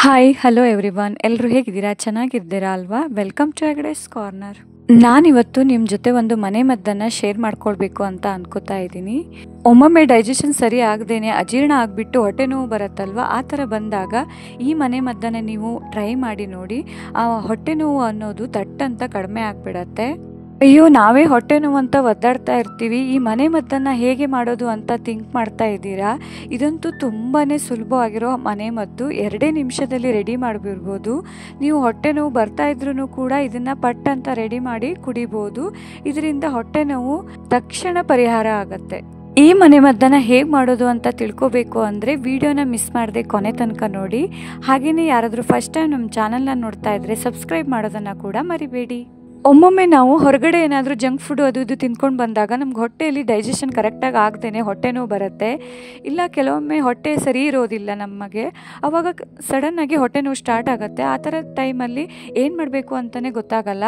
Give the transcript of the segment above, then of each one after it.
Hi hello everyone, ಎಲ್ಲರೂ ಹೇಗಿದ್ದೀರಾ? ಚೆನ್ನಾಗಿದ್ದೀರಾ ಅಲ್ವಾ? Welcome to Hegde's corner. ನಾನಿವತ್ತು ನಿಮ್ಮ ಜೊತೆ ಒಂದು ಮನೆ ಮದ್ದನ್ನು ಶೇರ್ ಮಾಡ್ಕೊಳ್ಬೇಕು ಅಂತ ಅನ್ಕೋತಾ ಇದ್ದೀನಿ. ಒಮ್ಮೊಮ್ಮೆ ಡೈಜೆಷನ್ ಸರಿ ಆಗದೇನೆ ಅಜೀರ್ಣ ಆಗಿಬಿಟ್ಟು ಹೊಟ್ಟೆ ನೋವು ಬರುತ್ತಲ್ವ, ಆ ಥರ ಬಂದಾಗ ಈ ಮನೆ ಮದ್ದನ್ನು ನೀವು ಟ್ರೈ ಮಾಡಿ ನೋಡಿ. ಆ ಹೊಟ್ಟೆ ನೋವು ಅನ್ನೋದು ತಟ್ಟಂತ ಕಡಿಮೆ ಆಗಿಬಿಡತ್ತೆ. ಅಯ್ಯೋ, ನಾವೇ ಹೊಟ್ಟೆ ನೋವು ಅಂತ ಒದ್ದಾಡ್ತಾ ಇರ್ತೀವಿ, ಈ ಮನೆ ಮದ್ದನ್ನು ಹೇಗೆ ಮಾಡೋದು ಅಂತ ಥಿಂಕ್ ಮಾಡ್ತಾ ಇದ್ದೀರಾ? ಇದಂತೂ ತುಂಬಾ ಸುಲಭವಾಗಿರೋ ಮನೆ ಮದ್ದು, 2 ನಿಮಿಷದಲ್ಲಿ ರೆಡಿ ಮಾಡಿಬಿಡ್ಬೋದು. ನೀವು ಹೊಟ್ಟೆ ನೋವು ಬರ್ತಾ ಇದ್ರೂ ಕೂಡ ಇದನ್ನು ಪಟ್ ಅಂತ ರೆಡಿ ಮಾಡಿ ಕುಡಿಬೋದು. ಇದರಿಂದ ಹೊಟ್ಟೆ ನೋವು ತಕ್ಷಣ ಪರಿಹಾರ ಆಗುತ್ತೆ. ಈ ಮನೆ ಮದ್ದನ್ನು ಹೇಗೆ ಮಾಡೋದು ಅಂತ ತಿಳ್ಕೊಬೇಕು ಅಂದರೆ ವಿಡಿಯೋನ ಮಿಸ್ ಮಾಡದೆ ಕೊನೆ ತನಕ ನೋಡಿ. ಹಾಗೆಯೇ ಯಾರಾದರೂ ಫಸ್ಟ್ ಟೈಮ್ ನಮ್ಮ ಚಾನಲ್ನ ನೋಡ್ತಾ ಇದ್ದರೆ ಸಬ್ಸ್ಕ್ರೈಬ್ ಮಾಡೋದನ್ನು ಕೂಡ ಮರಿಬೇಡಿ. ಒಮ್ಮೊಮ್ಮೆ ನಾವು ಹೊರಗಡೆ ಏನಾದರೂ ಜಂಕ್ ಫುಡ್ ಅದು ಇದು ತಿಂದ್ಕೊಂಡು ಬಂದಾಗ ನಮ್ಗೆ ಹೊಟ್ಟೆಯಲ್ಲಿ ಡೈಜೆಷನ್ ಕರೆಕ್ಟಾಗಿ ಆಗ್ದೇ ಹೊಟ್ಟೆ ನೋವು ಬರುತ್ತೆ. ಇಲ್ಲ ಕೆಲವೊಮ್ಮೆ ಹೊಟ್ಟೆ ಸರಿ ಇರೋದಿಲ್ಲ ನಮಗೆ, ಆವಾಗ ಸಡನ್ನಾಗಿ ಹೊಟ್ಟೆ ನೋವು ಸ್ಟಾರ್ಟ್ ಆಗುತ್ತೆ. ಆ ಥರ ಟೈಮಲ್ಲಿ ಏನು ಮಾಡಬೇಕು ಅಂತಲೇ ಗೊತ್ತಾಗಲ್ಲ.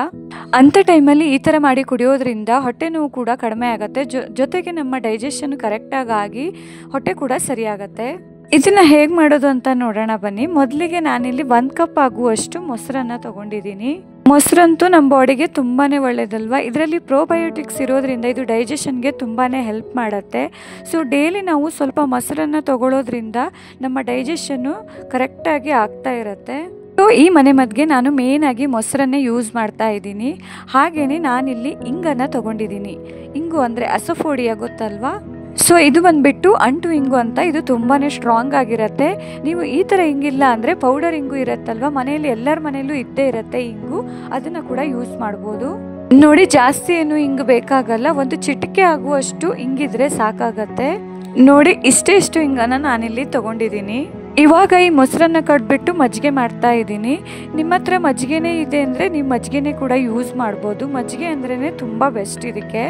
ಅಂಥ ಟೈಮಲ್ಲಿ ಈ ಥರ ಮಾಡಿ ಕುಡಿಯೋದ್ರಿಂದ ಹೊಟ್ಟೆ ನೋವು ಕೂಡ ಕಡಿಮೆ ಆಗುತ್ತೆ, ಜೊತೆಗೆ ನಮ್ಮ ಡೈಜೆಷನ್ ಕರೆಕ್ಟಾಗಿ ಆಗಿ ಹೊಟ್ಟೆ ಕೂಡ ಸರಿಯಾಗತ್ತೆ. ಇದನ್ನು ಹೇಗೆ ಮಾಡೋದು ಅಂತ ನೋಡೋಣ ಬನ್ನಿ. ಮೊದಲಿಗೆ ನಾನಿಲ್ಲಿ 1 ಕಪ್ ಆಗುವಷ್ಟು ಮೊಸರನ್ನು ತೊಗೊಂಡಿದ್ದೀನಿ. ಮೊಸರಂತೂ ನಮ್ಮ ಬಾಡಿಗೆ ತುಂಬಾ ಒಳ್ಳೆಯದಲ್ವ. ಇದರಲ್ಲಿ ಪ್ರೋಬಯೋಟಿಕ್ಸ್ ಇರೋದ್ರಿಂದ ಇದು ಡೈಜೆಷನ್ಗೆ ತುಂಬಾ ಹೆಲ್ಪ್ ಮಾಡುತ್ತೆ. ಸೊ ಡೈಲಿ ನಾವು ಸ್ವಲ್ಪ ಮೊಸರನ್ನು ತಗೊಳ್ಳೋದ್ರಿಂದ ನಮ್ಮ ಡೈಜೆಷನ್ನು ಕರೆಕ್ಟಾಗಿ ಆಗ್ತಾ ಇರುತ್ತೆ. ಸೊ ಈ ಮನೆ ಮದ್ದಿಗೆ ನಾನು ಮೇಯ್ನಾಗಿ ಮೊಸರನ್ನೇ ಯೂಸ್ ಮಾಡ್ತಾ ಇದ್ದೀನಿ. ಹಾಗೆಯೇ ನಾನಿಲ್ಲಿ ಇಂಗನ್ನು ತೊಗೊಂಡಿದ್ದೀನಿ. ಇಂಗು ಅಂದರೆ ಅಸಫೋಡಿಯಾ ಗೊತ್ತಲ್ವಾ? ಸೊ ಇದು ಬಂದುಬಿಟ್ಟು ಅಂಟು ಇಂಗು ಅಂತ, ಇದು ತುಂಬಾ ಸ್ಟ್ರಾಂಗ್ ಆಗಿರುತ್ತೆ. ನೀವು ಈ ಥರ ಇಂಗಿಲ್ಲ ಅಂದರೆ ಪೌಡರ್ ಇಂಗು ಇರುತ್ತಲ್ವ, ಮನೆಯಲ್ಲಿ ಎಲ್ಲರ ಮನೆಯಲ್ಲೂ ಇದ್ದೇ ಇರುತ್ತೆ ಇಂಗು, ಅದನ್ನು ಕೂಡ ಯೂಸ್ ಮಾಡ್ಬೋದು. ನೋಡಿ, ಜಾಸ್ತಿ ಏನು ಇಂಗು ಬೇಕಾಗಲ್ಲ, ಒಂದು ಚಿಟಿಕೆ ಆಗುವಷ್ಟು ಇಂಗಿದ್ರೆ ಸಾಕಾಗತ್ತೆ. ನೋಡಿ, ಇಷ್ಟು ಇಂಗನ್ನು ನಾನಿಲ್ಲಿ ತೊಗೊಂಡಿದ್ದೀನಿ. ಇವಾಗ ಈ ಮೊಸರನ್ನು ಕಟ್ಬಿಟ್ಟು ಮಜ್ಜಿಗೆ ಮಾಡ್ತಾ ಇದ್ದೀನಿ. ನಿಮ್ಮ ಹತ್ರ ಮಜ್ಜಿಗೆನೇ ಇದೆ ಅಂದರೆ ನೀವು ಮಜ್ಜಿಗೆನೇ ಕೂಡ ಯೂಸ್ ಮಾಡ್ಬೋದು. ಮಜ್ಜಿಗೆ ಅಂದ್ರೇ ತುಂಬ ಬೆಸ್ಟ್ ಇದಕ್ಕೆ.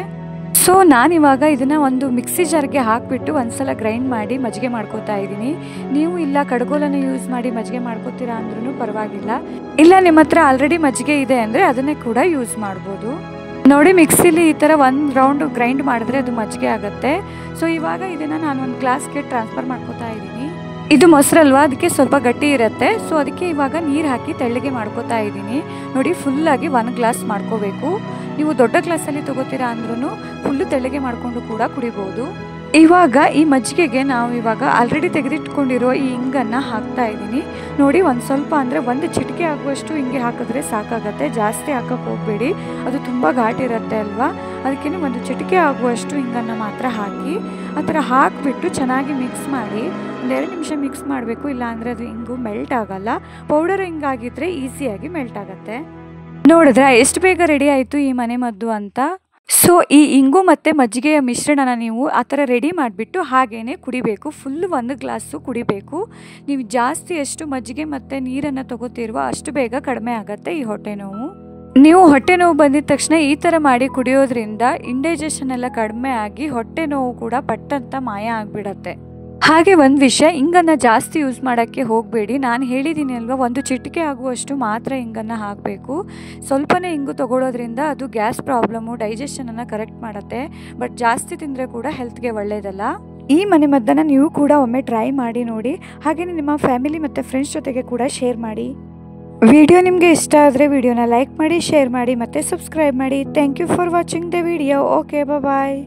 ಸೊ ನಾನಿವಾಗ ಇದನ್ನು ಒಂದು ಮಿಕ್ಸಿ ಜಾರ್ಗೆ ಹಾಕಿಬಿಟ್ಟು ಒಂದ್ಸಲ ಗ್ರೈಂಡ್ ಮಾಡಿ ಮಜ್ಜಿಗೆ ಮಾಡ್ಕೋತಾ ಇದ್ದೀನಿ. ನೀವು ಇಲ್ಲ ಕಡ್ಗೋಲನ್ನು ಯೂಸ್ ಮಾಡಿ ಮಜ್ಜಿಗೆ ಮಾಡ್ಕೋತೀರಾ ಅಂದ್ರೂ ಪರವಾಗಿಲ್ಲ. ಇಲ್ಲ ನಿಮ್ಮ ಹತ್ರ ಆಲ್ರೆಡಿ ಮಜ್ಜಿಗೆ ಇದೆ ಅಂದರೆ ಅದನ್ನೇ ಕೂಡ ಯೂಸ್ ಮಾಡ್ಬೋದು. ನೋಡಿ, ಮಿಕ್ಸಿಲಿ ಈ ಥರ 1 ರೌಂಡ್ ಗ್ರೈಂಡ್ ಮಾಡಿದ್ರೆ ಅದು ಮಜ್ಜಿಗೆ ಆಗುತ್ತೆ. ಸೊ ಇವಾಗ ಇದನ್ನು ನಾನು ಒಂದು ಗ್ಲಾಸ್ಗೆ ಟ್ರಾನ್ಸ್ಫರ್ ಮಾಡ್ಕೋತಾ ಇದ್ದೀನಿ. ಇದು ಮೊಸರಲ್ವಾ, ಅದಕ್ಕೆ ಸ್ವಲ್ಪ ಗಟ್ಟಿ ಇರುತ್ತೆ. ಸೊ ಅದಕ್ಕೆ ಇವಾಗ ನೀರು ಹಾಕಿ ತೆಳ್ಳಗೆ ಮಾಡ್ಕೋತಾ ಇದ್ದೀನಿ. ನೋಡಿ, ಫುಲ್ಲಾಗಿ 1 ಗ್ಲಾಸ್ ಮಾಡ್ಕೋಬೇಕು. ನೀವು ದೊಡ್ಡ ಗ್ಲಾಸಲ್ಲಿ ತೊಗೋತೀರಾ ಅಂದ್ರೂ ಫುಲ್ಲು ತೆಳ್ಳಗೆ ಮಾಡಿಕೊಂಡು ಕೂಡ ಕುಡಿಬೋದು. ಇವಾಗ ಈ ಮಜ್ಜಿಗೆಗೆ ನಾವು ಇವಾಗ ಆಲ್ರೆಡಿ ತೆಗೆದಿಟ್ಕೊಂಡಿರೋ ಈ ಇಂಗನ್ನು ಹಾಕ್ತಾ ಇದ್ದೀನಿ. ನೋಡಿ, ಒಂದು ಸ್ವಲ್ಪ ಅಂದರೆ 1 ಚಿಟಿಕೆ ಆಗುವಷ್ಟು ಹಿಂಗೆ ಹಾಕಿದ್ರೆ ಸಾಕಾಗತ್ತೆ, ಜಾಸ್ತಿ ಹಾಕಕ್ಕೆ ಹೋಗಬೇಡಿ, ಅದು ತುಂಬ ಘಾಟಿರುತ್ತೆ ಅಲ್ವಾ. ಅದಕ್ಕೆ 1 ಚಿಟಿಕೆ ಆಗುವಷ್ಟು ಇಂಗನ್ನು ಮಾತ್ರ ಹಾಕಿ ಆ ಥರ ಹಾಕಿಬಿಟ್ಟು ಚೆನ್ನಾಗಿ ಮಿಕ್ಸ್ ಮಾಡಿ 2 ನಿಮಿಷ ಮಿಕ್ಸ್ ಮಾಡಬೇಕು. ಇಲ್ಲಾಂದರೆ ಅದು ಇಂಗು ಮೆಲ್ಟ್ ಆಗಲ್ಲ. ಪೌಡರ್ ಹಿಂಗಾಗಿದ್ದರೆ ಈಸಿಯಾಗಿ ಮೆಲ್ಟ್ ಆಗುತ್ತೆ. ನೋಡಿದ್ರೆ ಎಷ್ಟು ಬೇಗ ರೆಡಿ ಆಯಿತು ಈ ಮನೆ ಮದ್ದು ಅಂತ. ಸೊ ಈ ಇಂಗು ಮತ್ತು ಮಜ್ಜಿಗೆಯ ಮಿಶ್ರಣನ ನೀವು ಆ ಥರ ರೆಡಿ ಮಾಡಿಬಿಟ್ಟು ಹಾಗೇ ಕುಡಿಬೇಕು. ಫುಲ್ಲು 1 ಗ್ಲಾಸು ಕುಡಿಬೇಕು. ನೀವು ಜಾಸ್ತಿ ಎಷ್ಟು ಮಜ್ಜಿಗೆ ಮತ್ತು ನೀರನ್ನು ತಗೋತಿರುವ ಅಷ್ಟು ಬೇಗ ಕಡಿಮೆ ಆಗುತ್ತೆ ಈ ಹೊಟ್ಟೆ ನೋವು. ನೀವು ಹೊಟ್ಟೆ ನೋವು ಬಂದಿದ ತಕ್ಷಣ ಈ ಥರ ಮಾಡಿ ಕುಡಿಯೋದ್ರಿಂದ ಇಂಡೈಜೆಷನ್ ಎಲ್ಲ ಕಡಿಮೆ ಆಗಿ ಹೊಟ್ಟೆ ನೋವು ಕೂಡ ಪಟ್ಟಂತ ಮಾಯ ಆಗಿಬಿಡತ್ತೆ. ಹಾಗೆ ಒಂದು ವಿಷಯ, ಇಂಗನ್ನು ಜಾಸ್ತಿ ಯೂಸ್ ಮಾಡೋಕ್ಕೆ ಹೋಗಬೇಡಿ. ನಾನು ಹೇಳಿದ್ದೀನಿ ಅಲ್ವಾ, 1 ಚಿಟಿಕೆ ಆಗುವಷ್ಟು ಮಾತ್ರ ಇಂಗನ್ನು ಹಾಕಬೇಕು. ಸ್ವಲ್ಪನೇ ಇಂಗು ತಗೊಳ್ಳೋದ್ರಿಂದ ಅದು ಗ್ಯಾಸ್ ಪ್ರಾಬ್ಲಮ್ಮು, ಡೈಜೆಷನನ್ನು ಕರೆಕ್ಟ್ ಮಾಡುತ್ತೆ. ಬಟ್ ಜಾಸ್ತಿ ತಿಂದರೆ ಕೂಡ ಹೆಲ್ತ್ಗೆ ಒಳ್ಳೆಯದಲ್ಲ. ಈ ಮನೆ ಮದ್ದನ್ನು ನೀವು ಕೂಡ ಒಮ್ಮೆ ಟ್ರೈ ಮಾಡಿ ನೋಡಿ. ಹಾಗೆಯೇ ನಿಮ್ಮ ಫ್ಯಾಮಿಲಿ ಮತ್ತು ಫ್ರೆಂಡ್ಸ್ ಜೊತೆಗೆ ಕೂಡ ಶೇರ್ ಮಾಡಿ. ವಿಡಿಯೋ ನಿಮಗೆ ಇಷ್ಟ ಆದರೆ ವಿಡಿಯೋನ ಲೈಕ್ ಮಾಡಿ, ಶೇರ್ ಮಾಡಿ ಮತ್ತು ಸಬ್ಸ್ಕ್ರೈಬ್ ಮಾಡಿ. Thank you for watching the video. Okay, bye.